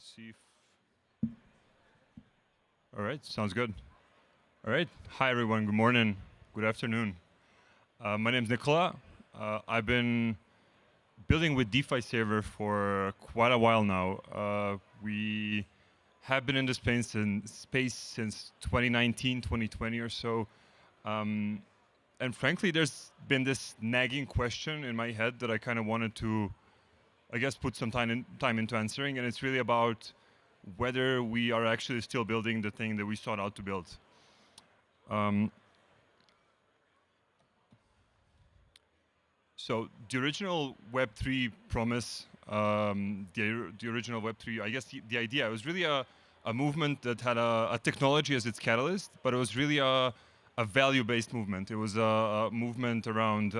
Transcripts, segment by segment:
see if... All right, sounds good. All right, hi everyone, good morning, good afternoon. My name is Nikola. I've been building with DeFi server for quite a while now. We have been in the space since 2019, 2020 or so. And frankly, there's been this nagging question in my head that I kind of wanted to, I guess, put some time into answering, and it's really about whether we are actually still building the thing that we sought out to build. So the original Web3 promise, the original Web3, I guess the idea, it was really a movement that had a technology as its catalyst, but it was really a value-based movement. It was a movement around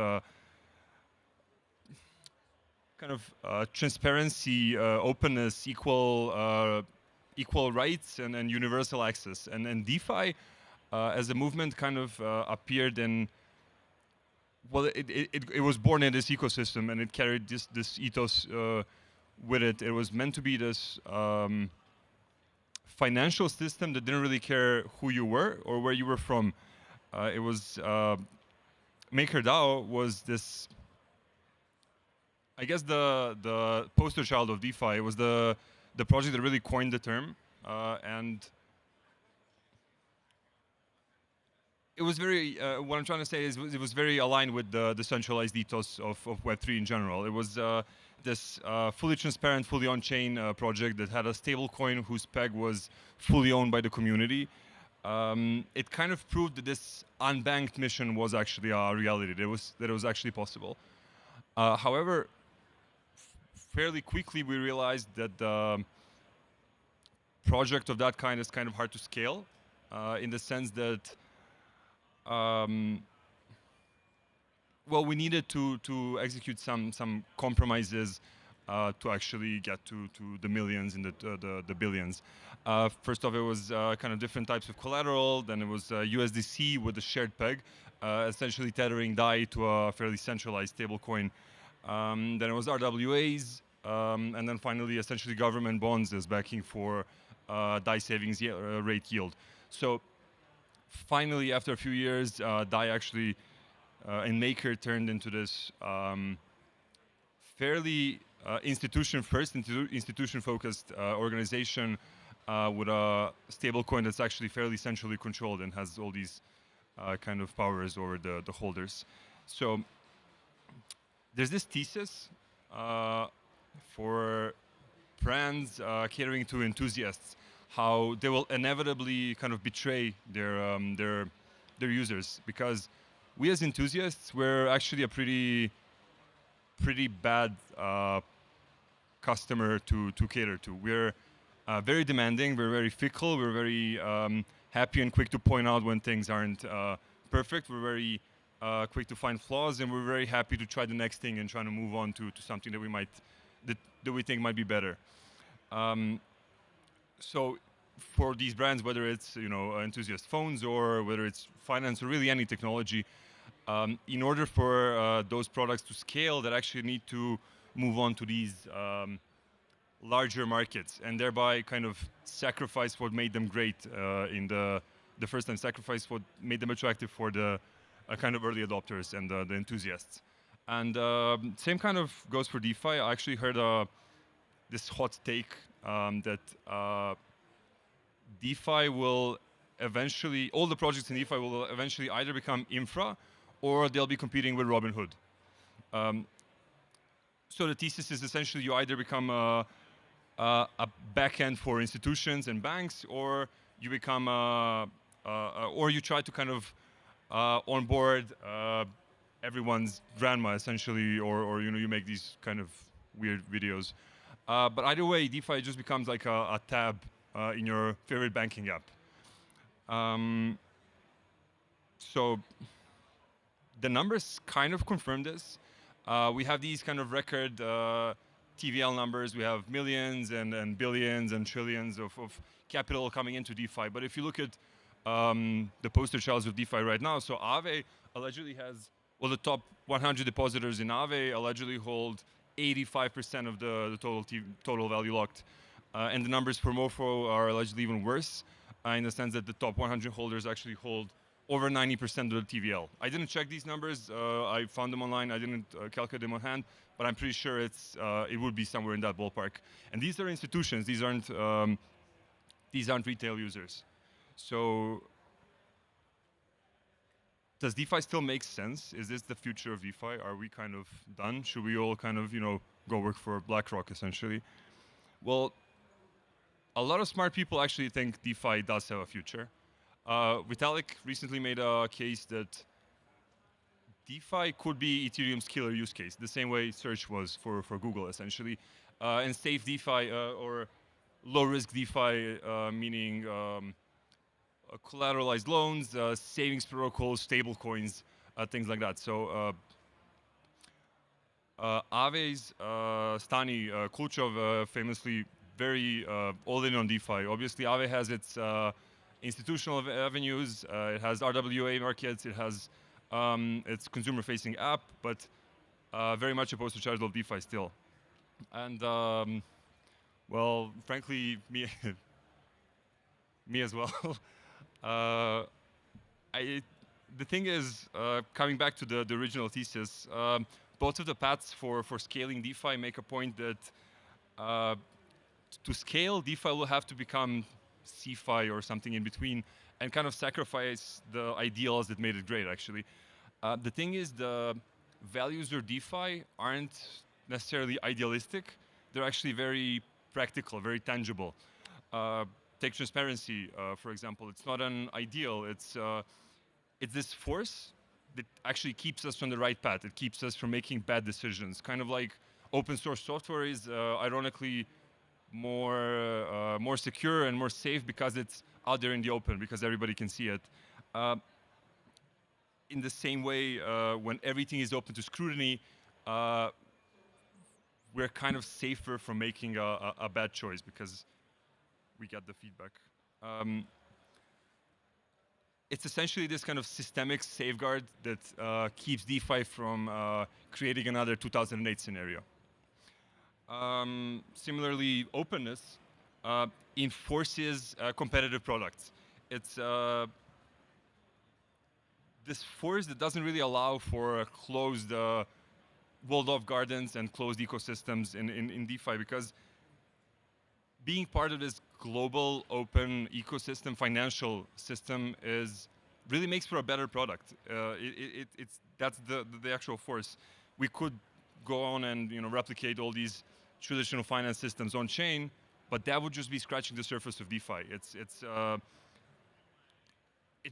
kind of transparency, openness, equal rights, and universal access. And DeFi, as a movement, kind of appeared in. Well, it was born in this ecosystem, and it carried this ethos with it. It was meant to be this financial system that didn't really care who you were or where you were from. It was MakerDAO was this, I guess, the poster child of DeFi. It was the project that really coined the term, and it was very. What I'm trying to say is, it was very aligned with the decentralized ethos of Web3 in general. It was this fully transparent, fully on-chain project that had a stable coin whose peg was fully owned by the community. It kind of proved that this unbanked mission was actually a reality. That it was actually possible. However, fairly quickly we realized that the project of that kind is kind of hard to scale, in the sense that, well, we needed to execute some compromises to actually get to the millions and the billions. First off, it was kind of different types of collateral. Then it was USDC with a shared peg, essentially tethering DAI to a fairly centralized stablecoin. Then it was RWAs, and then finally, essentially, government bonds as backing for DAI savings rate yield. So finally, after a few years, DAI actually in Maker turned into this fairly institution-focused organization with a stablecoin that's actually fairly centrally controlled and has all these kind of powers over the holders. So there's this thesis for brands catering to enthusiasts, how they will inevitably kind of betray their users, because we as enthusiasts, we're actually a pretty bad customer to cater to. We're very demanding, we're very fickle, we're very happy and quick to point out when things aren't perfect. We're very quick to find flaws, and we're very happy to try the next thing and trying to move on to something that we think might be better. So for these brands, whether it's enthusiast phones or whether it's finance or really any technology, in order for those products to scale, they actually need to move on to these larger markets, and thereby kind of sacrifice what made them great in the first time, sacrifice what made them attractive for the kind of early adopters and the enthusiasts. And same kind of goes for DeFi. I actually heard this hot take that DeFi will eventually, all the projects in DeFi will eventually either become infra or they'll be competing with Robinhood. So the thesis is essentially you either become a backend for institutions and banks, or you become or you try to kind of onboard everyone's grandma essentially, or you make these kind of weird videos. But either way, DeFi just becomes like a tab in your favorite banking app. So the numbers kind of confirm this. We have these kind of record TVL numbers. We have millions and billions and trillions of capital coming into DeFi. But if you look at the poster childs of DeFi right now, so Aave allegedly has, well, the top 100 depositors in Aave allegedly hold 85% of the total value locked. And the numbers for MoFo are allegedly even worse, in the sense that the top 100 holders actually hold over 90% of the TVL. I didn't check these numbers. I found them online. I didn't calculate them on hand, but I'm pretty sure it would be somewhere in that ballpark. And these are institutions. These aren't retail users. So does DeFi still make sense? Is this the future of DeFi? Are we kind of done? Should we all kind of, go work for BlackRock essentially? Well, a lot of smart people actually think DeFi does have a future. Vitalik recently made a case that DeFi could be Ethereum's killer use case, the same way search was for Google essentially. And safe DeFi or low risk DeFi, meaning collateralized loans, savings protocols, stable coins, things like that. So Ave's Stani Kulchov famously very all in on DeFi. Obviously, Aave has its institutional avenues, it has RWA markets, it has its consumer-facing app, but very much opposed to chargeable DeFi still. And well, frankly, me, me as well. The thing is, coming back to the original thesis, both of the paths for scaling DeFi make a point that to scale, DeFi will have to become CeFi or something in between and kind of sacrifice the ideals that made it great, actually. The thing is, the values of DeFi aren't necessarily idealistic. They're actually very practical, very tangible. Take transparency, for example. It's not an ideal. It's this force that actually keeps us on the right path. It keeps us from making bad decisions. Kind of like open source software is ironically more secure and more safe because it's out there in the open, because everybody can see it. In the same way, when everything is open to scrutiny, we're kind of safer from making a bad choice because we get the feedback. It's essentially this kind of systemic safeguard that keeps DeFi from creating another 2008 scenario. Similarly, openness enforces competitive products. It's this force that doesn't really allow for closed, walled-off gardens and closed ecosystems in DeFi, because being part of this global open ecosystem, financial system, really makes for a better product. That's the actual force. We could go on and replicate all these traditional finance systems on chain, but that would just be scratching the surface of DeFi. It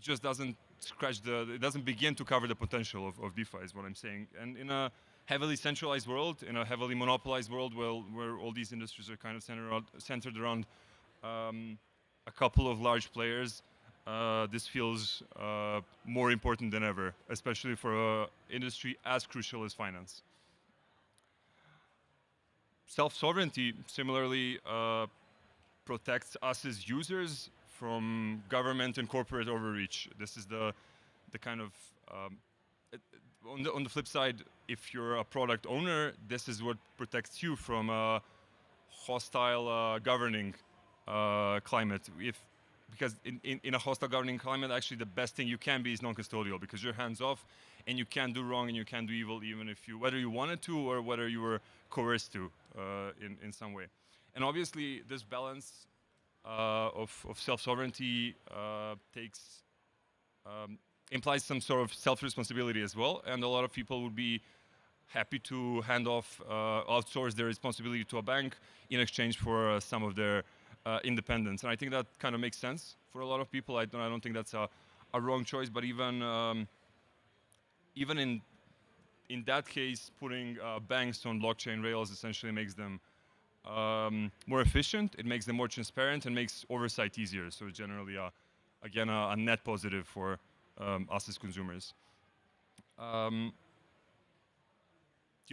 just doesn't it doesn't begin to cover the potential of DeFi, is what I'm saying. And in a heavily centralized world, in a heavily monopolized world where all these industries are kind of centered around a couple of large players, this feels more important than ever, especially for an industry as crucial as finance. Self-sovereignty, similarly, protects us as users from government and corporate overreach. This is the kind of on the flip side, if you're a product owner, this is what protects you from a hostile governing climate. Because in a hostile governing climate, actually the best thing you can be is non-custodial, because you're hands off and you can't do wrong and you can't do evil, even if whether you wanted to or whether you were coerced to in some way. And obviously this balance of self-sovereignty implies some sort of self-responsibility as well, and a lot of people would be happy to outsource their responsibility to a bank in exchange for some of their independence. And I think that kind of makes sense for a lot of people. I don't think that's a wrong choice, but even in that case, putting banks on blockchain rails essentially makes them more efficient, it makes them more transparent, and makes oversight easier. So it's generally, again, a net positive for us as consumers. The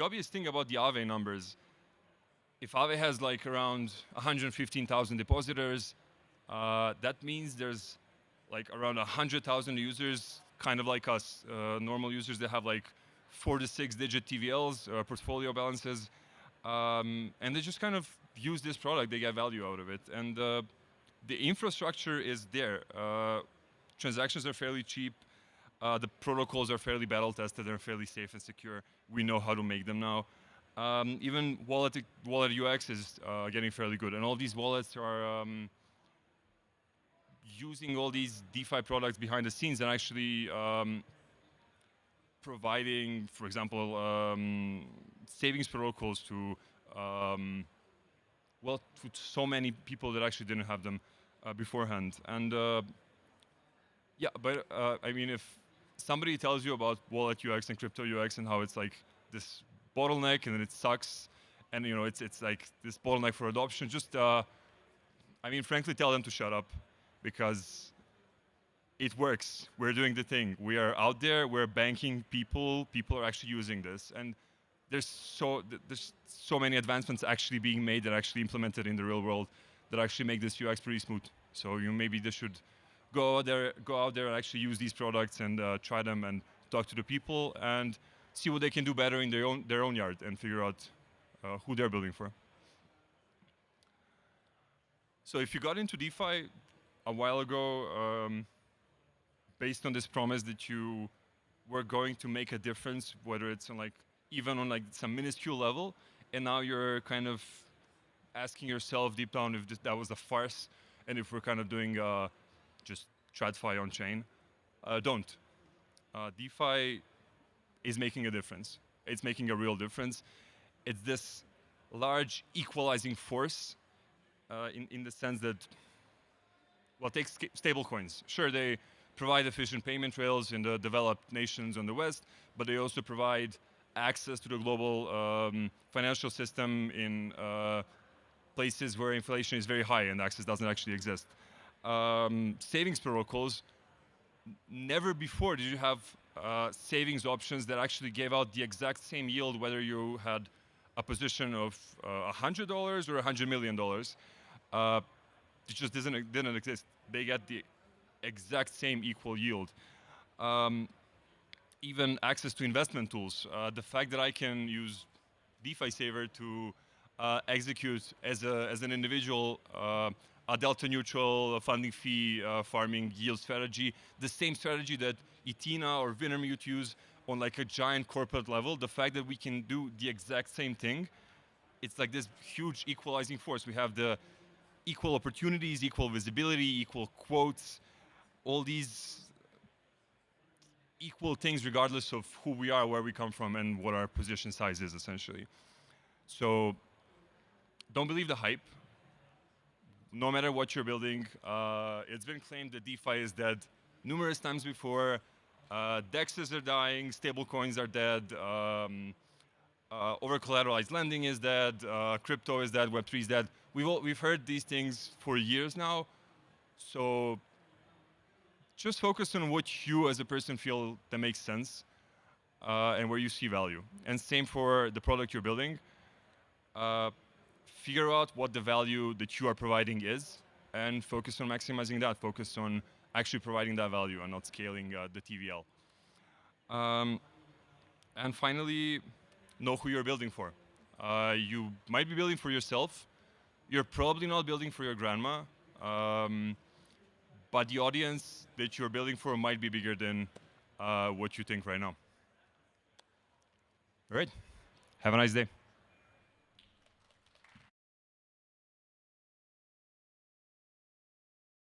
obvious thing about the Aave numbers, if Aave has like around 115,000 depositors, that means there's like around 100,000 users, kind of like us, normal users that have like 4 to 6 digit TVLs, portfolio balances, and they just kind of use this product, they get value out of it. And the infrastructure is there. Transactions are fairly cheap. The protocols are fairly battle tested. They're fairly safe and secure. We know how to make them now. Even wallet UX is getting fairly good. And all these wallets are using all these DeFi products behind the scenes and actually providing, for example, savings protocols to well, to so many people that actually didn't have them beforehand. And yeah, but I mean, if somebody tells you about wallet UX and crypto UX and how it's like this bottleneck and then it sucks, and you know it's like this bottleneck for adoption, just I mean, frankly, tell them to shut up, because it works. We're doing the thing. We are out there. We're banking people. People are actually using this, and there's so many advancements actually being made and actually implemented in the real world that actually make this UX pretty smooth. So you maybe they should go out there and actually use these products and try them and talk to the people and see what they can do better in their own yard and figure out who they're building for. So if you got into DeFi a while ago, based on this promise that you were going to make a difference, whether it's on like even on like some minuscule level, and now you're kind of asking yourself deep down if that was a farce, and if we're kind of doing just TradFi on chain, don't. DeFi is making a difference. It's making a real difference. It's this large equalizing force in the sense that, well, take stable coins. Sure, they provide efficient payment rails in the developed nations on the West, but they also provide access to the global financial system in places where inflation is very high and access doesn't actually exist. Savings protocols, never before did you have savings options that actually gave out the exact same yield whether you had a position of $100 or $100 million. It just didn't exist. They get the exact same equal yield. Even access to investment tools. The fact that I can use DeFi Saver to execute as an individual a delta neutral funding fee farming yield strategy, the same strategy that Ethena or Wintermute use on like a giant corporate level. The fact that we can do the exact same thing, it's like this huge equalizing force. We have the equal opportunities, equal visibility, equal quotes, all these equal things regardless of who we are, where we come from, and what our position size is, essentially. So don't believe the hype. No matter what you're building, it's been claimed that DeFi is dead numerous times before. DEXs are dying, stablecoins are dead, over-collateralized lending is dead, crypto is dead, Web3 is dead. We've heard these things for years now. So just focus on what you as a person feel that makes sense and where you see value. And same for the product you're building. Figure out what the value that you are providing is and focus on maximizing that. Focus on actually providing that value and not scaling the TVL. And finally, know who you're building for. You might be building for yourself. You're probably not building for your grandma. But the audience that you're building for might be bigger than what you think right now. All right. Have a nice day.